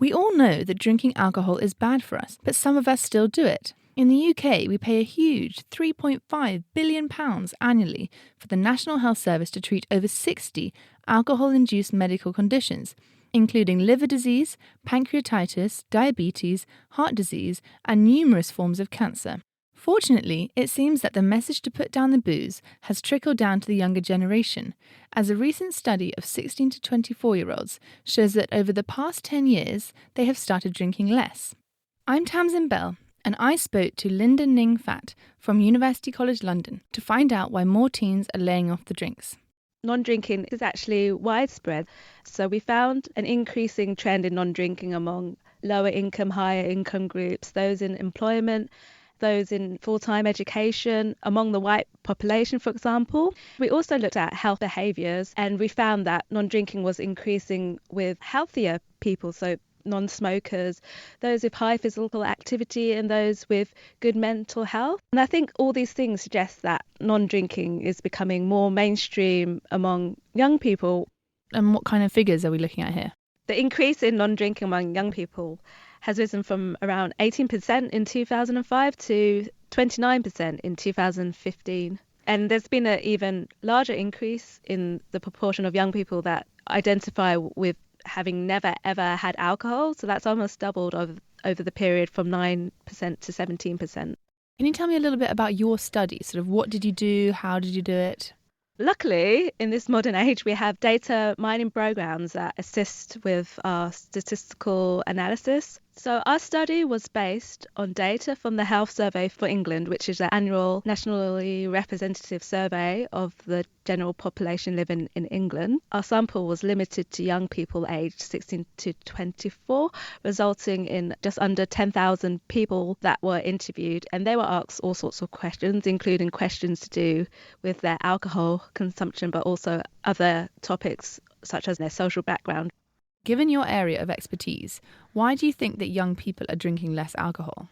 We all know that drinking alcohol is bad for us, but some of us still do it. In the UK, we pay a huge £3.5 billion annually for the National Health Service to treat over 60 alcohol-induced medical conditions, including liver disease, pancreatitis, diabetes, heart disease, and numerous forms of cancer. Fortunately, it seems that the message to put down the booze has trickled down to the younger generation, as a recent study of 16 to 24-year-olds shows that over the past 10 years, they have started drinking less. I'm Tamsin Bell, and I spoke to Linda Ning Phat from University College London to find out why more teens are laying off the drinks. Non-drinking is actually widespread. So we found an increasing trend in non-drinking among lower income, higher income groups, those in employment, those in full-time education, among the white population, for example. We also looked at health behaviours, and we found that non-drinking was increasing with healthier people, so non-smokers, those with high physical activity, and those with good mental health. And I think all these things suggest that non-drinking is becoming more mainstream among young people. And what kind of figures are we looking at here? The increase in non-drinking among young people has risen from around 18% in 2005 to 29% in 2015. And there's been an even larger increase in the proportion of young people that identify with having never ever had alcohol. So that's almost doubled over the period from 9% to 17%. Can you tell me a little bit about your study? Sort of what did you do? How did you do it? Luckily, in this modern age, we have data mining programs that assist with our statistical analysis. So our study was based on data from the Health Survey for England, which is an annual nationally representative survey of the general population living in England. Our sample was limited to young people aged 16 to 24, resulting in just under 10,000 people that were interviewed. And they were asked all sorts of questions, including questions to do with their alcohol consumption, but also other topics such as their social background. Given your area of expertise, why do you think that young people are drinking less alcohol?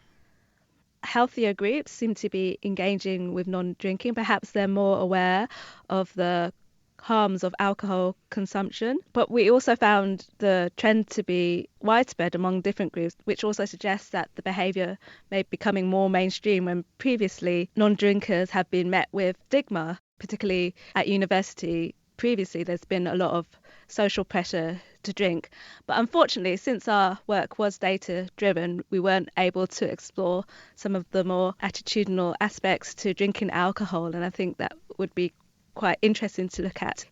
Healthier groups seem to be engaging with non-drinking. Perhaps they're more aware of the harms of alcohol consumption. But we also found the trend to be widespread among different groups, which also suggests that the behaviour may be becoming more mainstream when previously non-drinkers have been met with stigma, particularly at university. Previously, there's been a lot of social pressure to drink. But unfortunately, since our work was data-driven, we weren't able to explore some of the more attitudinal aspects to drinking alcohol. And I think that would be quite interesting to look at.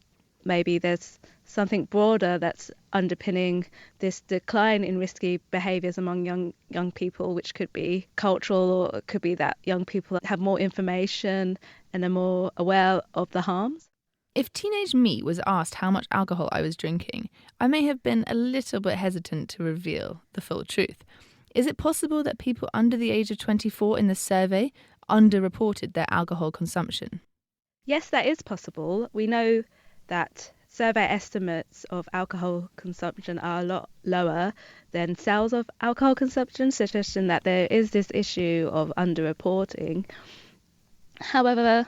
Maybe there's something broader that's underpinning this decline in risky behaviours among young people, which could be cultural, or it could be that young people have more information and are more aware of the harms. If teenage me was asked how much alcohol I was drinking, I may have been a little bit hesitant to reveal the full truth. Is it possible that people under the age of 24 in the survey underreported their alcohol consumption? Yes, that is possible. We know that survey estimates of alcohol consumption are a lot lower than sales of alcohol consumption, suggesting that there is this issue of underreporting. However,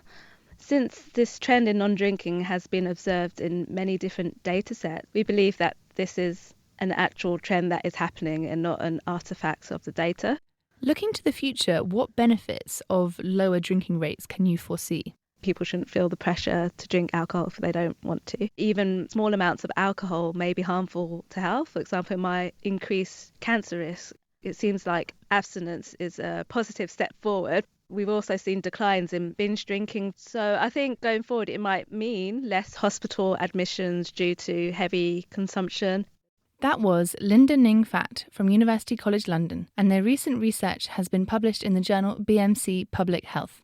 since this trend in non-drinking has been observed in many different data sets, we believe that this is an actual trend that is happening and not an artifact of the data. Looking to the future, what benefits of lower drinking rates can you foresee? People shouldn't feel the pressure to drink alcohol if they don't want to. Even small amounts of alcohol may be harmful to health. For example, it might increase cancer risk. It seems like abstinence is a positive step forward. We've also seen declines in binge drinking. So I think going forward, it might mean less hospital admissions due to heavy consumption. That was Linda Ning Phat from University College London, and their recent research has been published in the journal BMC Public Health.